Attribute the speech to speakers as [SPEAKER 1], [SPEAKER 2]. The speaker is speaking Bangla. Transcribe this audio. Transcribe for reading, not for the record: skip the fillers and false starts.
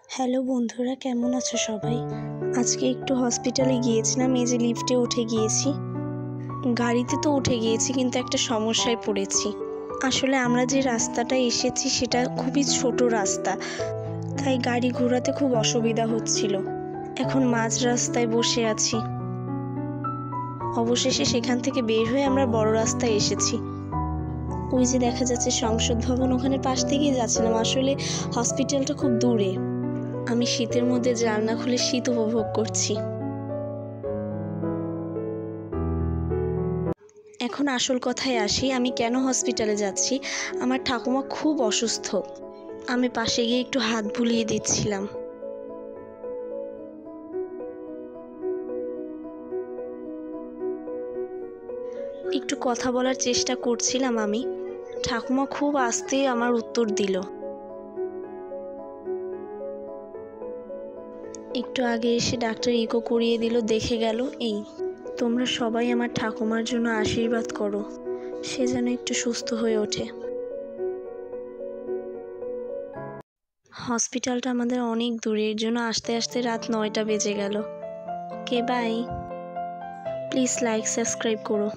[SPEAKER 1] হ্যালো বন্ধুরা, কেমন আছো সবাই? আজকে একটু হসপিটালে গিয়েছিলাম। এই যে লিফটে উঠে গিয়েছি। গাড়িতে তো উঠে গিয়েছি, কিন্তু একটা সমস্যায় পড়েছি। আসলে আমরা যে রাস্তাটায় এসেছি সেটা খুবই ছোট রাস্তা, তাই গাড়ি ঘোরাতে খুব অসুবিধা হচ্ছিল। এখন মাঝ রাস্তায় বসে আছি। অবশেষে সেখান থেকে বের হয়ে আমরা বড় রাস্তায় এসেছি। ওই যে দেখা যাচ্ছে সংসদ ভবন, ওখানে পাশ থেকেই যাচ্ছিলাম। আসলে হসপিটালটা খুব দূরে। আমি শীতের মধ্যে জানলা খুলে শীত উপভোগ করছি। এখন আসল কথায় আসি, আমি কেন হসপিটালে যাচ্ছি। আমার ঠাকুমা খুব অসুস্থ। আমি পাশে গিয়ে একটু হাত বুলিয়ে দিচ্ছিলাম। একটু কথা বলার চেষ্টা করছিলাম আমি। ঠাকুমা খুব আস্তে আমার উত্তর দিল। একটু আগে এসে ডাক্তার ইকো করিয়ে দিল, দেখে গেল। এই তোমরা সবাই আমার ঠাকুমার জন্য আশীর্বাদ করো, সে যেন একটু সুস্থ হয়ে ওঠে। হসপিটালটা আমাদের অনেক দূরে, এর জন্য আসতে আসতে রাত 9টা বেজে গেল। ওকে, বাই। প্লিজ লাইক সাবস্ক্রাইব করো।